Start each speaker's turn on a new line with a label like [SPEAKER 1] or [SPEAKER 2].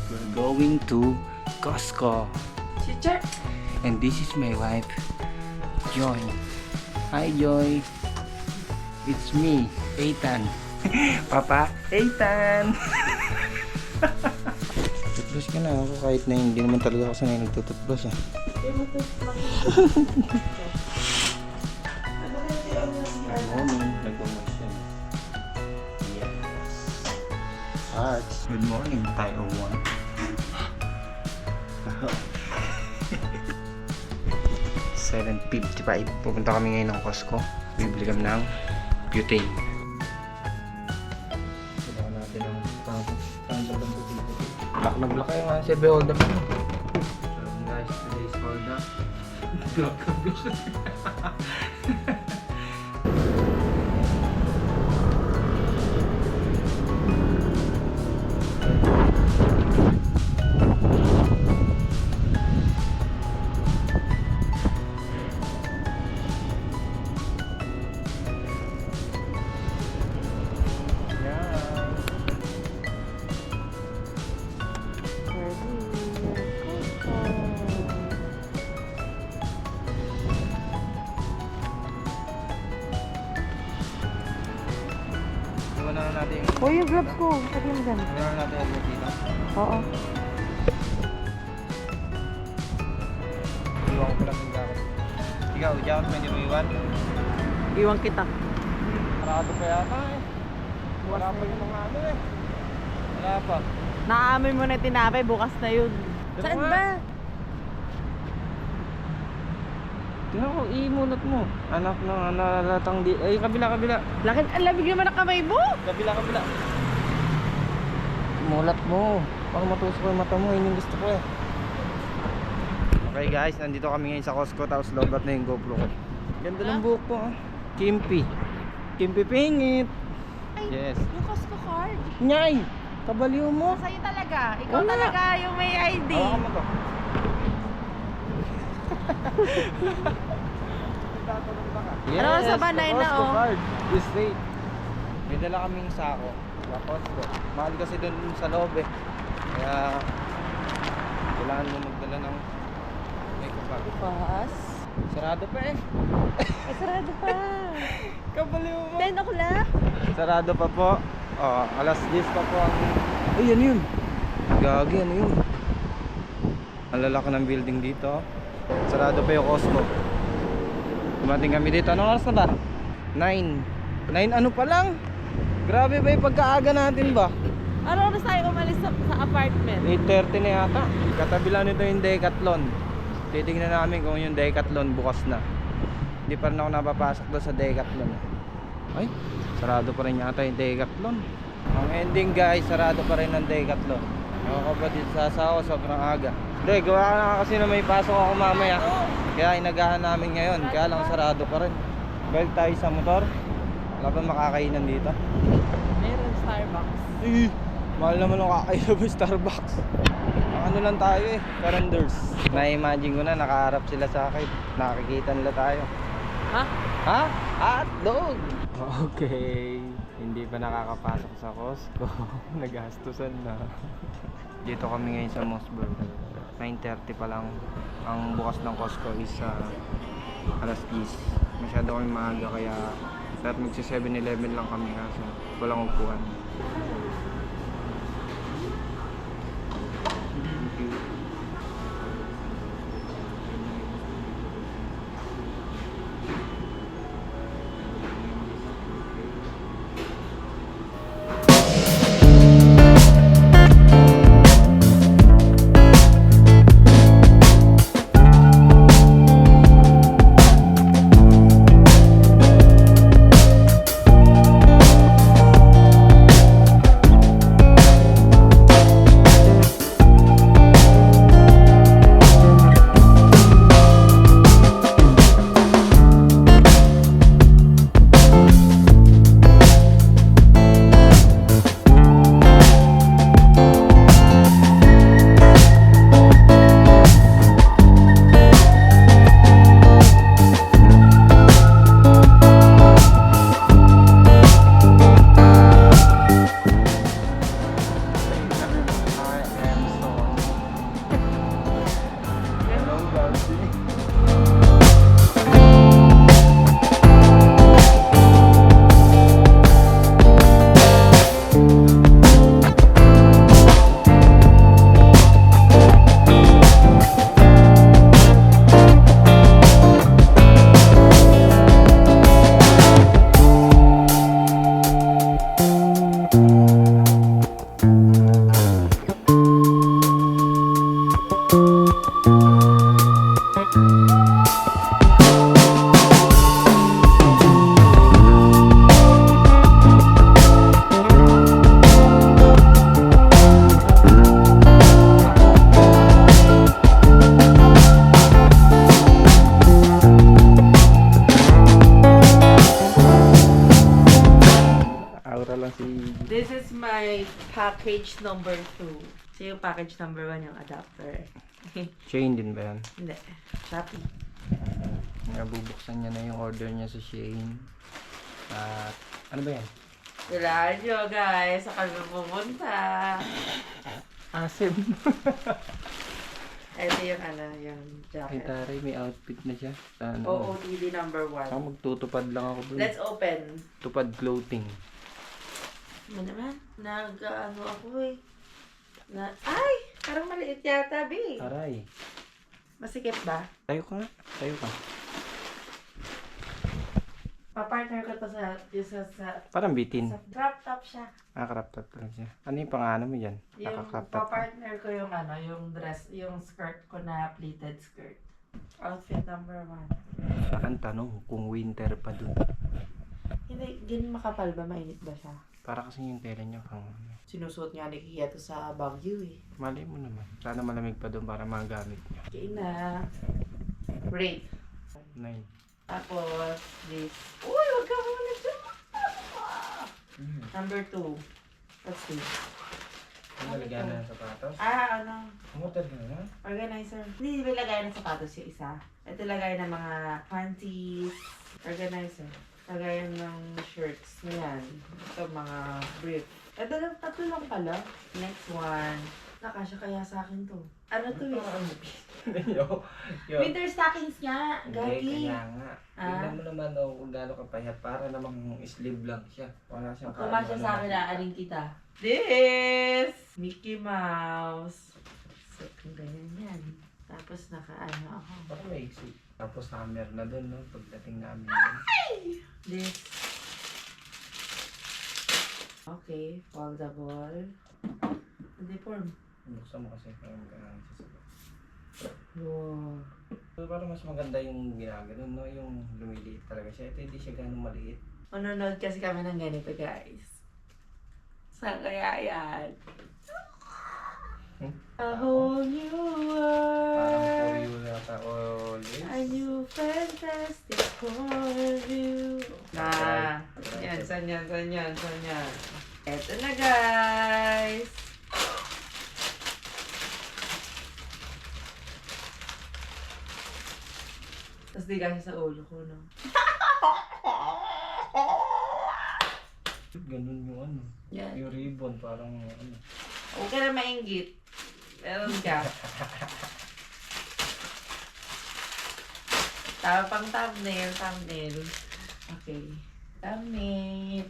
[SPEAKER 1] We're going to Costco.
[SPEAKER 2] Teacher?
[SPEAKER 1] And this is my wife, Joy. Hi, Joy. It's me, Ethan. Papa, Ethan! Tutbrush ka na ako kahit na hindi naman talaga ako sanay nagtututbrush.
[SPEAKER 2] Hindi mo ito
[SPEAKER 1] Good morning. Nag-umas yan. Yes. Arts. Good morning, Tayo 7:55. Pupunta kami ngayon ng Costco. Bibili kami ng butane. Kailangan natin ng black na black kayo nga. Sabi hold up. So guys, today's hold up. Black na black.
[SPEAKER 2] Oh, yung gloves ko. Sabi mo dyan.
[SPEAKER 1] Kailangan natin ang dito.
[SPEAKER 2] Oo.
[SPEAKER 1] Iwan ko pala ng jacket. Ikaw, jacket mo hindi mo iwan?
[SPEAKER 2] Iwan kita.
[SPEAKER 1] Parado pa yata eh. Wala pa yung mga ano eh. Wala pa.
[SPEAKER 2] Naamoy mo na tinapay, bukas na yun.
[SPEAKER 1] Dito
[SPEAKER 2] Saan
[SPEAKER 1] nga.
[SPEAKER 2] ba?
[SPEAKER 1] Tingnan ko, imunot mo. Anak ng nalatang di... Ay, kabila.
[SPEAKER 2] Lakit, ang labig naman ang kamay mo.
[SPEAKER 1] Kabila. Mulat mo. Baka matusok yung mata mo. Yun yung gusto ko eh. Okay guys, nandito kami ngayon sa Costco. Tapos lobat na yung GoPro ko. Ganda ng buhok ko ah. Kimpi pingit.
[SPEAKER 2] Ay,
[SPEAKER 1] Yes.
[SPEAKER 2] yung Costco card.
[SPEAKER 1] Nyay! Kabaliw mo.
[SPEAKER 2] Sa'yo talaga. Ikaw
[SPEAKER 1] Wala.
[SPEAKER 2] talaga yung may ID.
[SPEAKER 1] Hawakan mo to.
[SPEAKER 2] Ano, sa Banay na,
[SPEAKER 1] Costco
[SPEAKER 2] oh.
[SPEAKER 1] card. This rate. May dala kaming sako sa Costco. Mahal kasi doon sa loob eh. Kaya kailangan mo magdala ng makeup bag.
[SPEAKER 2] Bukas.
[SPEAKER 1] Sarado pa eh.
[SPEAKER 2] Ay, sarado pa.
[SPEAKER 1] Kabaliw mo.
[SPEAKER 2] 10 o'clock.
[SPEAKER 1] Sarado pa po. Oh, alas 10 pa po ang... Ay, yan yun. Gagi, ano yun? Ang lalaki ng building dito. Sarado pa yung Costco. Dumating kami dito. Anong oras na ba? 9 ano pa lang? Grabe ba yung pagkaaga natin ba?
[SPEAKER 2] Ano oras tayo umalis sa apartment?
[SPEAKER 1] 8:30 na yata. Katabi lang nito yung Decathlon. Titignan namin kung yung Decathlon bukas na. Hindi pa rin ako napapasok doon sa Decathlon. Ay, sarado pa rin yata yung Decathlon. Ang ending guys, sarado pa rin ng Decathlon. Ako ka ba dito sa asawa, sobrang aga. Hindi, gawa ka na kasi na may pasok ako mamaya. Kaya inagahan namin ngayon, kaya lang sarado pa rin. Balik tayo sa motor. Wala ba makakainan dito?
[SPEAKER 2] Meron Starbucks.
[SPEAKER 1] Mahal naman ang kakainan ba Starbucks. Ang ano lang tayo eh, Caranders. Na-imagine ko na, nakaharap sila sa akin. Nakikita nila tayo.
[SPEAKER 2] Ha?
[SPEAKER 1] Ha? Hotdog! Okay, hindi pa nakakapasok sa Costco. Nagastusan na. Dito kami ngayon sa Mossburg. 9:30 pa lang. Ang bukas ng Costco is alas 10. Masyado kami maaga kaya dapat magsi 7-Eleven lang kami kaso walang upuan.
[SPEAKER 2] package number 2. So yung package number 1 yung adapter.
[SPEAKER 1] Chain din ba yan?
[SPEAKER 2] Hindi. Shopee.
[SPEAKER 1] Nabubuksan niya na yung order niya sa Shein. At ano ba yan?
[SPEAKER 2] Kailangan nyo guys, sa kami pumunta.
[SPEAKER 1] Asim.
[SPEAKER 2] Ito yung yung
[SPEAKER 1] Ay
[SPEAKER 2] jacket.
[SPEAKER 1] taray, may outfit na siya. Sa ano?
[SPEAKER 2] OOTD number 1.
[SPEAKER 1] Magtutupad lang ako bro.
[SPEAKER 2] Let's open.
[SPEAKER 1] Tupad clothing.
[SPEAKER 2] Ano naman? Nag-ano ako eh. Ay! Parang maliit yata, B.
[SPEAKER 1] Aray.
[SPEAKER 2] Masikip ba?
[SPEAKER 1] Tayo ka nga. Tayo ka.
[SPEAKER 2] Pa-partner ko to sa
[SPEAKER 1] Parang bitin.
[SPEAKER 2] crop top siya.
[SPEAKER 1] Crop top lang siya. Ano yung pangano mo dyan?
[SPEAKER 2] Yung
[SPEAKER 1] Naka-crop top.
[SPEAKER 2] pa-partner ko yung yung dress, yung skirt ko na pleated skirt. Outfit number 1.
[SPEAKER 1] Ang tanong kung winter pa dun.
[SPEAKER 2] Hindi, din makapal ba? Mainit ba siya?
[SPEAKER 1] Para kasi yung tela niya pang ano.
[SPEAKER 2] Sinusuot nga ni Kia to sa Baguio eh.
[SPEAKER 1] Mali mo naman. Sana malamig pa dun para magamit niya.
[SPEAKER 2] Okay na. Rate.
[SPEAKER 1] 9.
[SPEAKER 2] Tapos, this. Uy, wag ka muna dyan. Number 2. What's this?
[SPEAKER 1] Ang nalagyan na ng sapatos.
[SPEAKER 2] Ano?
[SPEAKER 1] Motor na naman.
[SPEAKER 2] Organizer. Hindi ba lagay ng sapatos yung isa? Ito lagay ng mga panties. Organizer. Lagay ng shirts. Ayan. Ito mga brief. Ito lang, tatlo lang pala. Next one. Nakasya kaya sa akin to. Ano to eh? Winter stockings nga. Gagi.
[SPEAKER 1] Kaya nga. Tignan mo naman kung gaano kapayat. Para namang sleeve lang siya. Wala siyang
[SPEAKER 2] Kumasya sa akin na aling kita. This! Mickey Mouse. So, kung ganyan yan. Tapos nakaano ako.
[SPEAKER 1] Baka may exit. Tapos hammer na dun, no? Pagdating namin dun.
[SPEAKER 2] This. Okay, foldable. Uniform.
[SPEAKER 1] Buksan mo kasi kung gano'n siya sa
[SPEAKER 2] Wow.
[SPEAKER 1] So, parang mas maganda yung ginaganon, no? Yung lumiliit talaga siya. Ito hindi siya ganun maliit.
[SPEAKER 2] Manonood kasi kami ng ganito, guys. Saan kaya yan? A whole new
[SPEAKER 1] Parang for
[SPEAKER 2] world.
[SPEAKER 1] you yata always.
[SPEAKER 2] A new fantastic point of view. Yan, saan yan, saan yan, saan yan. Eto na, guys. Tapos di kasi sa ulo ko, no?
[SPEAKER 1] Ganun yung ano.
[SPEAKER 2] Yan.
[SPEAKER 1] Yung ribbon, parang ano.
[SPEAKER 2] Huwag ka na mainggit. Meron ka. Pang thumbnail. Okay. Thumbnail.